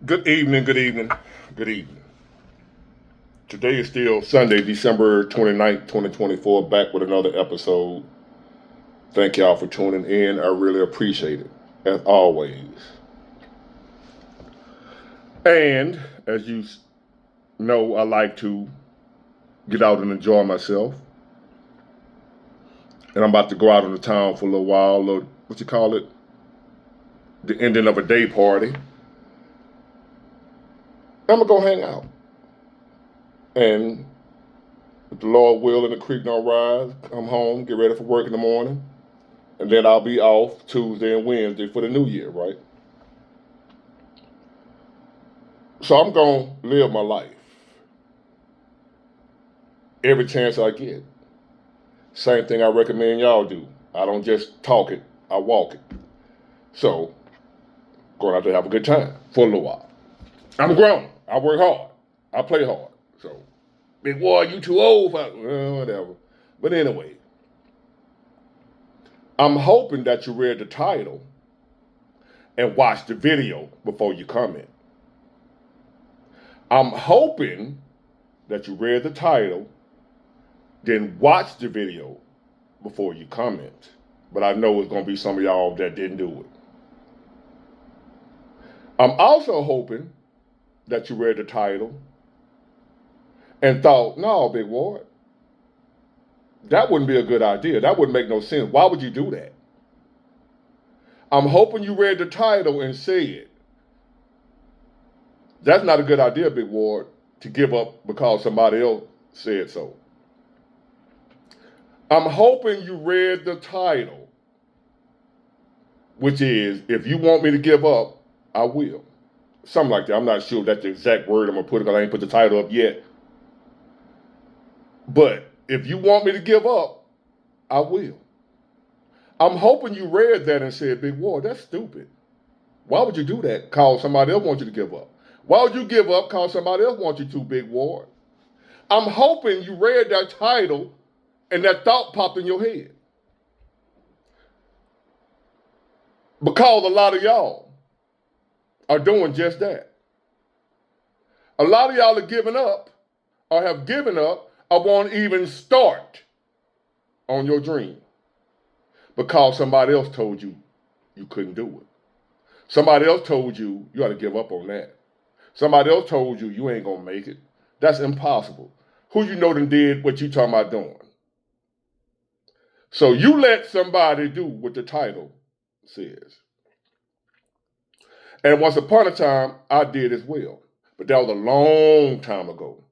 Good evening, good evening, good evening. Today is still Sunday, December 29th, 2024, back with another episode. Thank y'all for tuning in. I really appreciate it, as always. And as you know, I like to get out and enjoy myself. And I'm about to go out in the town for a little while, what you call it? The ending of a day party. I'm going to go hang out. And if the Lord will and the creek don't rise, come home, get ready for work in the morning. And then I'll be off Tuesday and Wednesday for the new year, right? So I'm going to live my life every chance I get. Same thing I recommend y'all do. I don't just talk it, I walk it. So, going out to have a good time for a little while. I'm grown. I work hard. I play hard. So, big boy, you too old for whatever. But anyway, I'm hoping that you read the title and watch the video before you comment. I'm hoping that you read the title, then watch the video before you comment. But I know it's going to be some of y'all that didn't do it. I'm also hoping that you read the title and thought, no, Big Ward, that wouldn't be a good idea. That wouldn't make no sense. Why would you do that? I'm hoping you read the title and said, that's not a good idea, Big Ward, to give up because somebody else said so. I'm hoping you read the title, which is, if you want me to give up, I will. Something like that. I'm not sure that's the exact word I'm going to put because I ain't put the title up yet. But if you want me to give up, I will. I'm hoping you read that and said, Big Ward, that's stupid. Why would you do that? Cause somebody else wants you to give up. Why would you give up cause somebody else wants you to, Big Ward? I'm hoping you read that title and that thought popped in your head. Because a lot of y'all are doing just that. A lot of y'all are giving up or have given up or won't even start on your dream because somebody else told you you couldn't do it. Somebody else told you you ought to give up on that. Somebody else told you you ain't gonna make it. That's impossible. Who you know done did what you talking about doing? So you let somebody do what the title says. And once upon a time, I did as well. But that was a long time ago.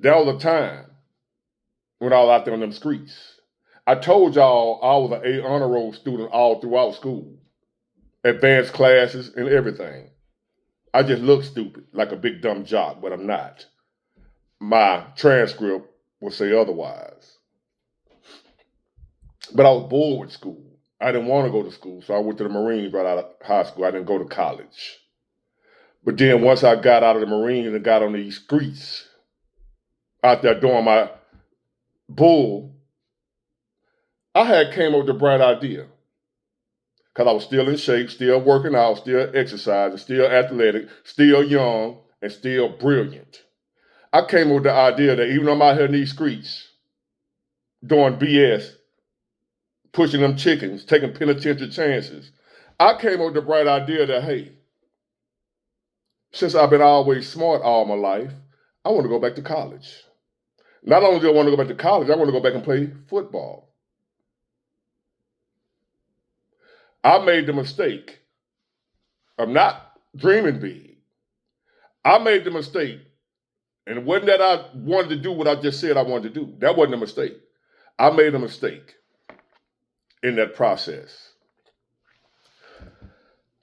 That was a time when I was out there on them streets. I told y'all I was an A honor roll student all throughout school. Advanced classes and everything. I just look stupid, like a big dumb jock, but I'm not. My transcript will say otherwise. But I was bored with school. I didn't want to go to school, so I went to the Marines right out of high school. I didn't go to college. But then once I got out of the Marines and got on these streets, out there doing my bull, I had came up with a bright idea. Because I was still in shape, still working out, still exercising, still athletic, still young, and still brilliant. I came up with the idea that even though I'm out here in these streets doing BS, pushing them chickens, taking penitentiary chances, I came up with the bright idea that, hey, since I've been always smart all my life, I want to go back to college. Not only do I want to go back to college, I want to go back and play football. I made the mistake of not dreaming big. I made the mistake, and it wasn't that I wanted to do what I just said I wanted to do. That wasn't a mistake. I made a mistake in that process.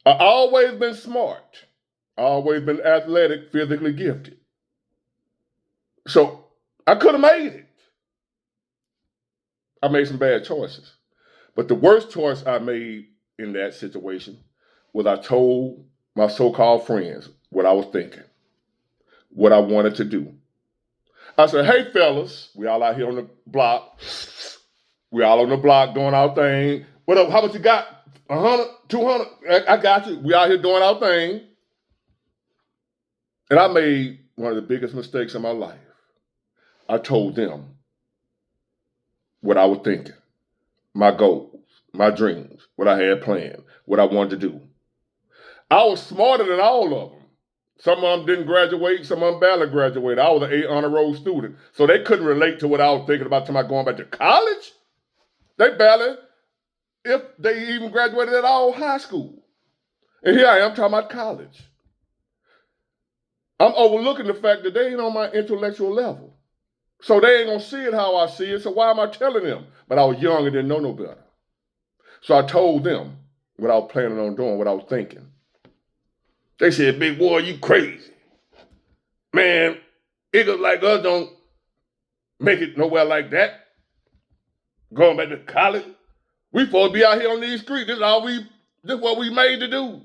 I always been smart. I always been athletic, physically gifted. So I could have made it. I made some bad choices. But the worst choice I made in that situation was I told my so-called friends what I was thinking, what I wanted to do. I said, hey, fellas, we all out here on the block. We all on the block doing our thing. What up? How much you got? 100, 200? I got you. We out here doing our thing. And I made one of the biggest mistakes in my life. I told them what I was thinking, my goals, my dreams, what I had planned, what I wanted to do. I was smarter than all of them. Some of them didn't graduate, some of them barely graduated. I was an 8 honor roll student, so they couldn't relate to what I was thinking about going back to college. They barely, if they even graduated at all, high school. And here I am talking about college. I'm overlooking the fact that they ain't on my intellectual level. So they ain't gonna see it how I see it, so why am I telling them? But I was young and didn't know no better. So I told them what I was planning on doing, what I was thinking. They said, big boy, you crazy. Man, niggas like us don't make it nowhere like that. Going back to college. We supposed to be out here on these streets. This is what we made to do.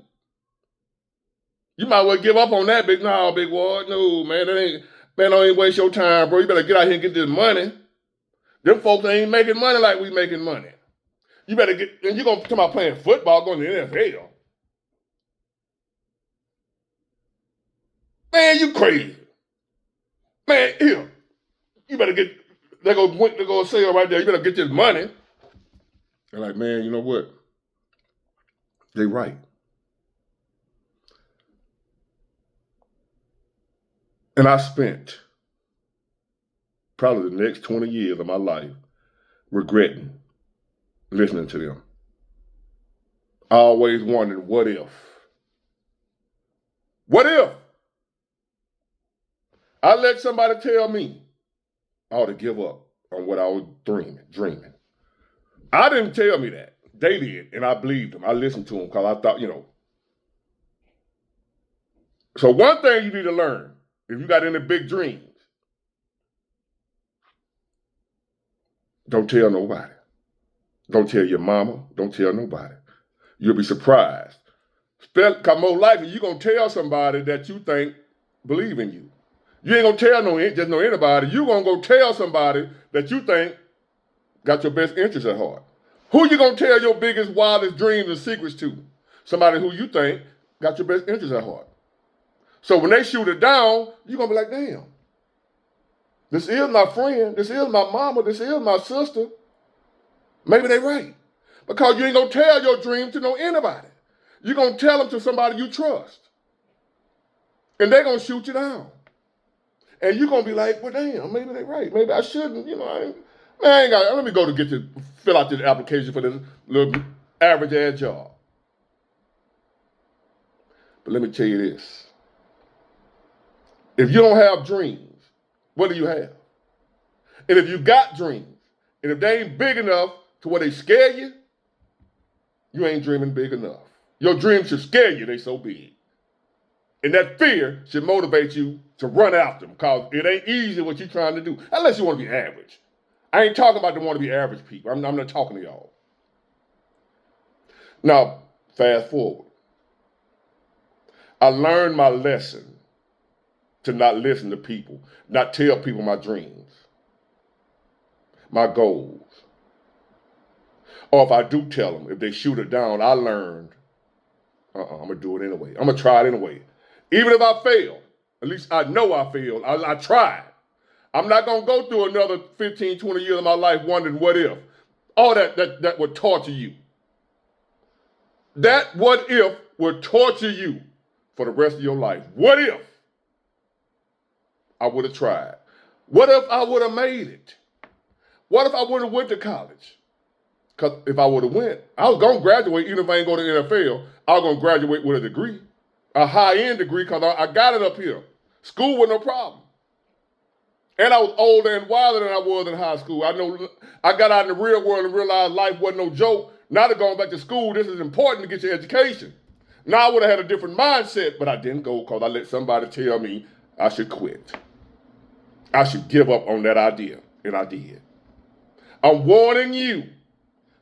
You might well give up on that big boy. No, man, don't even waste your time, bro. You better get out here and get this money. Them folks ain't making money like we making money. You better get, and you're gonna talk about playing football, going to the NFL. Man, you crazy. Man, here. You better get, they go sale right there. You better get this money. They're like, man, you know what? They right. And I spent probably the next 20 years of my life regretting listening to them. I always wondered, what if? What if I let somebody tell me I ought to give up on what I was dreaming? I didn't tell me that. They did, and I believed them. I listened to them because I thought, So one thing you need to learn, if you got any big dreams, don't tell nobody. Don't tell your mama. Don't tell nobody. You'll be surprised. Because more likely, you're going to tell somebody that you think believe in you. You ain't going to tell just anybody. You're going to go tell somebody that you think got your best interests at heart. Who you going to tell your biggest, wildest dreams and secrets to? Somebody who you think got your best interests at heart. So when they shoot it down, you're going to be like, damn. This is my friend. This is my mama. This is my sister. Maybe they right. Because you ain't going to tell your dream to anybody. You're going to tell them to somebody you trust. And they're going to shoot you down. And you're going to be like, well, damn, maybe they're right. Maybe I shouldn't, I ain't got, let me go to fill out this application for this little average ass job. But let me tell you this. If you don't have dreams, what do you have? And if you got dreams, and if they ain't big enough to where they scare you, you ain't dreaming big enough. Your dreams should scare you, they so big. And that fear should motivate you to run after them, because it ain't easy what you're trying to do, unless you want to be average. I ain't talking about the want to be average people. I'm not talking to y'all. Now, fast forward. I learned my lesson to not listen to people, not tell people my dreams, my goals. Or if I do tell them, if they shoot it down, I learned, I'm going to do it anyway. I'm going to try it anyway. Even if I fail, at least I know I failed. I tried. I'm not going to go through another 15, 20 years of my life wondering what if. All that would torture you. That what if would torture you for the rest of your life. What if I would have tried? What if I would have made it? What if I would have went to college? Because if I would have went, I was going to graduate, even if I ain't going to the NFL, I was going to graduate with a degree, a high-end degree, because I got it up here. School was no problem. And I was older and wilder than I was in high school. I got out in the real world and realized life wasn't no joke. Now that going back to school, this is important to get your education. Now I would have had a different mindset, but I didn't go because I let somebody tell me I should quit. I should give up on that idea, and I did. I'm warning you,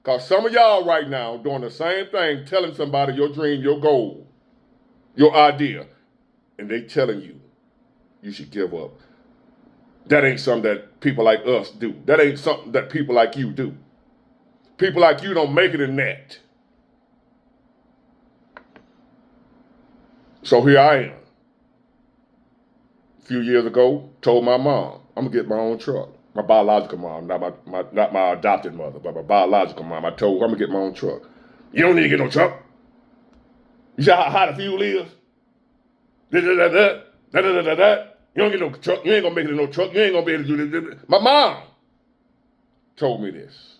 because some of y'all right now doing the same thing, telling somebody your dream, your goal, your idea, and they telling you you should give up. That ain't something that people like us do. That ain't something that people like you do. People like you don't make it in that. So here I am. few years ago, told my mom, I'm gonna get my own truck. My biological mom, not my adopted mother, but my biological mom. I told her I'm gonna get my own truck. You don't need to get no truck. You see how high the fuel is? Da da da da da da da da. You don't get no truck. You ain't gonna make it in no truck. You ain't gonna be able to do this. My mom told me this.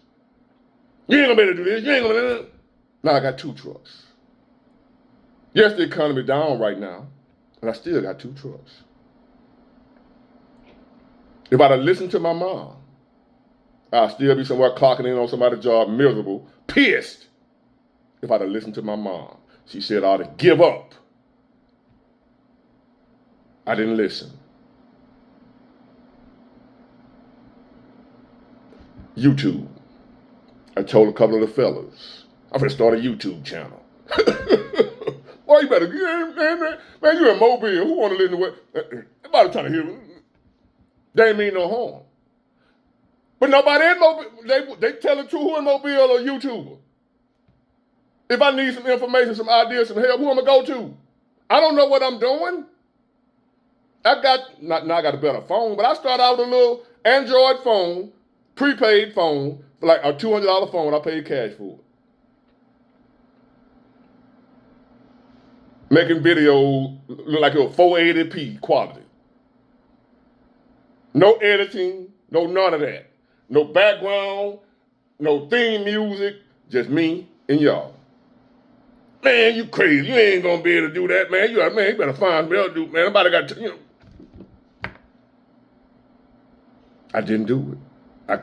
You ain't gonna be able to do this. You ain't gonna do this. Now I got 2 trucks. Yes, the economy down right now, and I still got 2 trucks. If I'd have listened to my mom, I'd still be somewhere clocking in on somebody's job, miserable, pissed. If I'd have listened to my mom, she said I ought to give up. I didn't listen. YouTube. I told a couple of the fellas, I'm gonna start a YouTube channel. Boy, you better, man, you're in Mobile. Who want to listen to what? Everybody trying to hear. They ain't mean no harm. But nobody in Mobile, they tell the truth. Who in Mobile or YouTuber? If I need some information, some ideas, some help, who am I go to? I don't know what I'm doing. I got a better phone, but I started out with a little Android phone, prepaid phone, for like a $200 phone. I paid cash for it. Making videos look like it was 480p quality. No editing, no none of that. No background, no theme music, just me and y'all. Man, you crazy. You ain't gonna be able to do that, man. You better find me else to do, man. Nobody got to, I didn't do it. I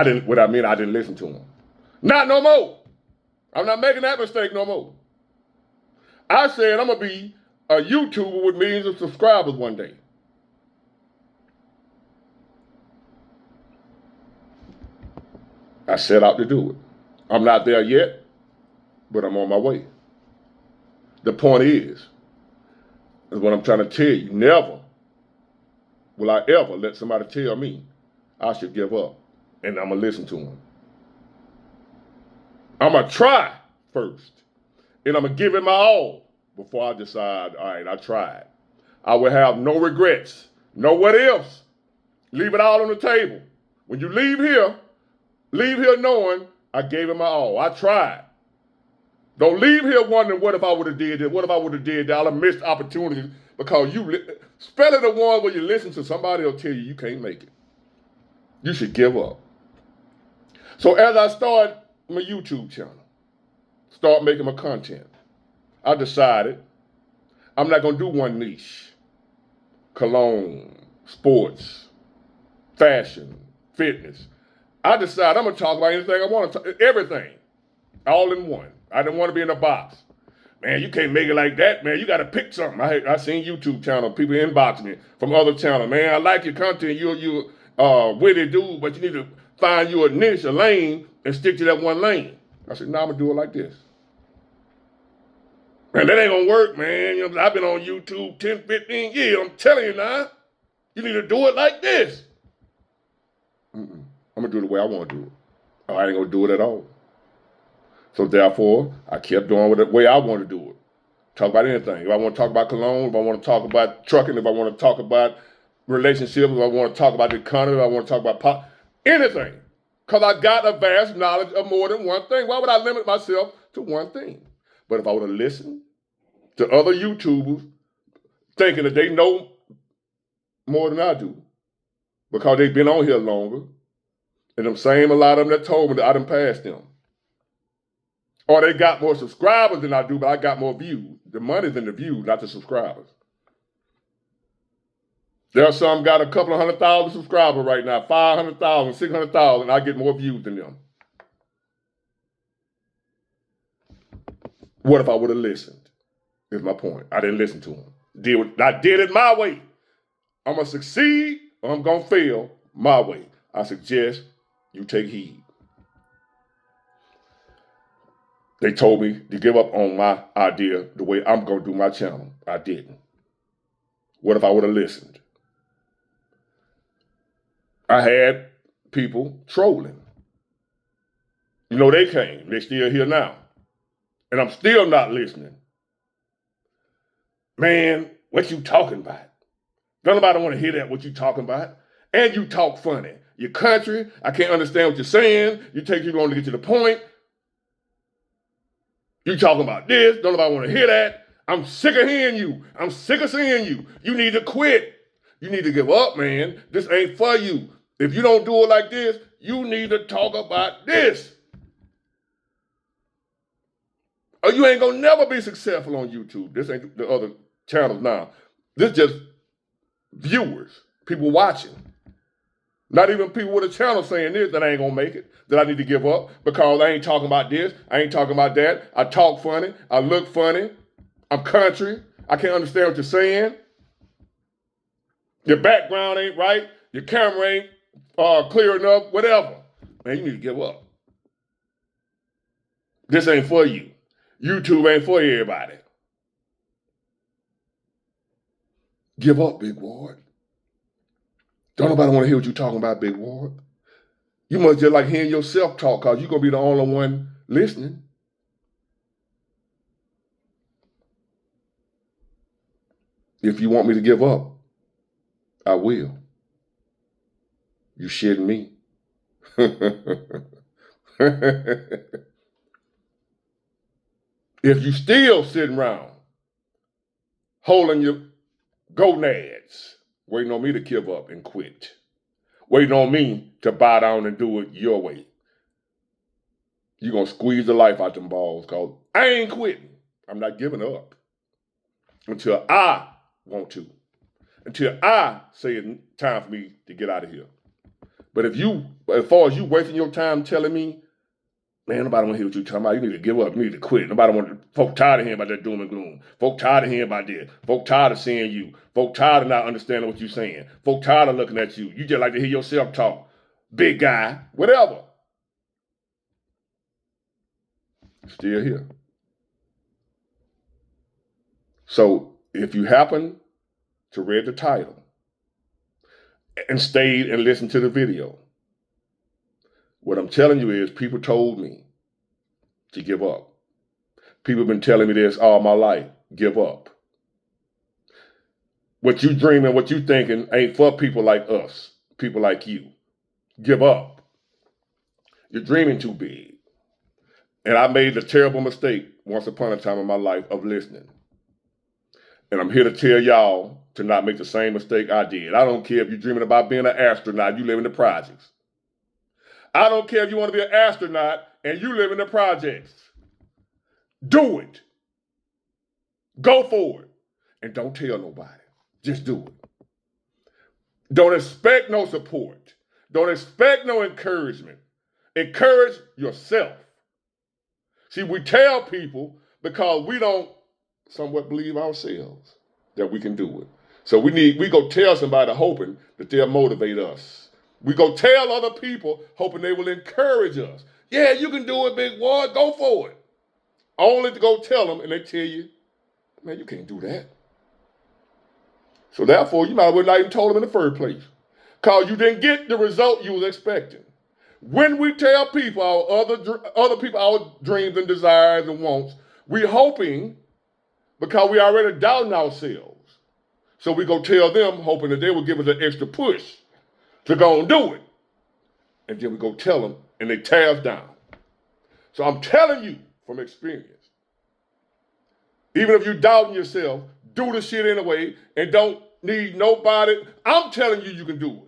didn't listen to him. Not no more. I'm not making that mistake no more. I said I'm gonna be a YouTuber with millions of subscribers one day. I set out to do it. I'm not there yet, but I'm on my way. The point is what I'm trying to tell you, never will I ever let somebody tell me I should give up, and I'm gonna listen to them. I'm gonna try first, and I'm gonna give it my all before I decide, all right, I tried. I will have no regrets, no what ifs. Leave it all on the table. When you leave here knowing I gave it my all. I tried. Don't leave here wondering what if I would have did this, what if I would have did that. I'll have missed opportunities because especially the one where you listen to somebody will tell you can't make it. You should give up. So as I start my YouTube channel, start making my content, I decided I'm not going to do one niche. Cologne, sports, fashion, fitness. I decided I'm going to talk about anything I want to talk, everything, all in one. I didn't want to be in a box. Man, you can't make it like that, man. You got to pick something. I seen YouTube channel, people inbox me from other channels. Man, I like your content. You're witty dude, but you need to find you a niche, a lane, and stick to that one lane. I said, no, I'm going to do it like this. Man, that ain't going to work, man. I've been on YouTube 10, 15 years. I'm telling you now, you need to do it like this. I'm going to do it the way I want to do it. I ain't going to do it at all. So therefore, I kept doing it the way I want to do it. Talk about anything. If I want to talk about cologne, if I want to talk about trucking, if I want to talk about relationships, if I want to talk about the economy, if I want to talk about anything. Because I got a vast knowledge of more than one thing. Why would I limit myself to one thing? But if I would have listened to other YouTubers thinking that they know more than I do, because they've been on here longer, and a lot of them that told me that I done passed them. Or they got more subscribers than I do, but I got more views. The money's in the views, not the subscribers. There are some got a couple of 100,000 subscribers right now, 500,000, 600,000. I get more views than them. What if I would have listened? Is my point. I didn't listen to them. I did it my way. I'm going to succeed or I'm going to fail my way. I suggest you take heed. They told me to give up on my idea the way I'm going to do my channel. I didn't. What if I would have listened? I had people trolling. They came. They're still here now. And I'm still not listening. Man, what you talking about? Don't nobody want to hear that, what you talking about. And you talk funny. You're country. I can't understand what you're saying. You take too long to get to the point. You talking about this. Don't nobody want to hear that. I'm sick of hearing you. I'm sick of seeing you. You need to quit. You need to give up, man. This ain't for you. If you don't do it like this, you need to talk about this. Or you ain't gonna never be successful on YouTube. This ain't the other channels now. This just viewers, people watching. Not even people with a channel saying this, that I ain't gonna make it, that I need to give up because I ain't talking about this, I ain't talking about that. I talk funny, I look funny, I'm country, I can't understand what you're saying. Your background ain't right, your camera ain't clear enough, whatever. Man, you need to give up. This ain't for you. YouTube ain't for everybody. Give up, Big Ward. Don't nobody want to hear what you're talking about, Big Ward. You must just like hearing yourself talk because you're going to be the only one listening. If you want me to give up, I will. You shitting me. If you still sitting around holding your gonads, waiting on me to give up and quit, waiting on me to bow down and do it your way, you're going to squeeze the life out them balls because I ain't quitting. I'm not giving up until I want to, until I say it's time for me to get out of here. But if you, as far as you wasting your time telling me, man, nobody want to hear what you're talking about. You need to give up. You need to quit. Nobody want to. Folk tired of hearing about that doom and gloom. Folk tired of hearing about this. Folk tired of seeing you. Folk tired of not understanding what you're saying. Folk tired of looking at you. You just like to hear yourself talk. Big guy, whatever. Still here. So if you happen to read the title and stayed and listened to the video, what I'm telling you is people told me to give up. People have been telling me this all my life. Give up. What you dreaming, what you thinking ain't for people like us, people like you. Give up. You're dreaming too big. And I made the terrible mistake once upon a time in my life of listening. And I'm here to tell y'all to not make the same mistake I did. I don't care if you're dreaming about being an astronaut, you live in the projects. I don't care if you want to be an astronaut and you live in the projects. Do it. Go for it. And don't tell nobody. Just do it. Don't expect no support. Don't expect no encouragement. Encourage yourself. See, we tell people because we don't somewhat believe ourselves that we can do it. So we go tell somebody hoping that they'll motivate us. We go tell other people hoping they will encourage us. Yeah, you can do it, Big Ward. Go for it. Only to go tell them and they tell you, man, you can't do that. So therefore, you might as well not even told them in the first place. Because you didn't get the result you was expecting. When we tell people other people our dreams and desires and wants, we're hoping because we already doubting ourselves. So we go tell them hoping that they will give us an extra push to go and do it. And then we go tell them and they tear us down. So I'm telling you from experience, even if you're doubting yourself, do the shit anyway and don't need nobody. I'm telling you, you can do it.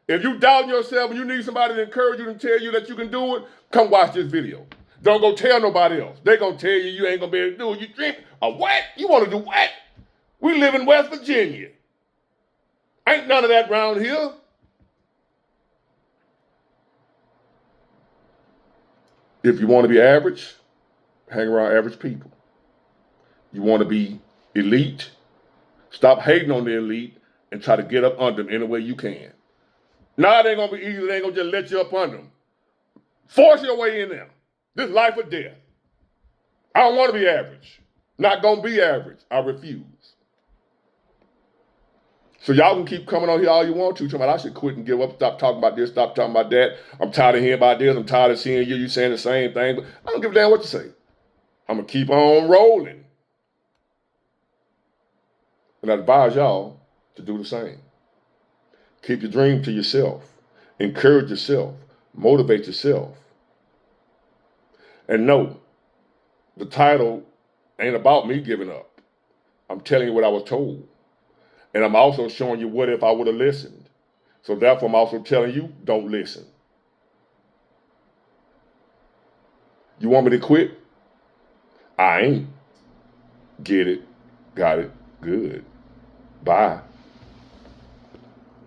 If you doubt yourself and you need somebody to encourage you and tell you that you can do it, come watch this video. Don't go tell nobody else. They're going to tell you you ain't going to be able to do it. You drink a what? You want to do what? We live in West Virginia. Ain't none of that around here. If you want to be average, hang around average people. You want to be elite, stop hating on the elite and try to get up under them any way you can. Now it ain't going to be easy. They ain't going to just let you up under them. Force your way in there. This life or death. I don't want to be average. Not going to be average. I refuse. So y'all can keep coming on here all you want to. Talking about I should quit and give up. Stop talking about this. Stop talking about that. I'm tired of hearing about this. I'm tired of seeing you saying the same thing. But I don't give a damn what you say. I'm going to keep on rolling. And I advise y'all to do the same. Keep your dream to yourself. Encourage yourself. Motivate yourself. And no, the title ain't about me giving up. I'm telling you what I was told. And I'm also showing you what if I would have listened. So therefore, I'm also telling you, don't listen. You want me to quit? I ain't. Get it. Got it. Good. Bye.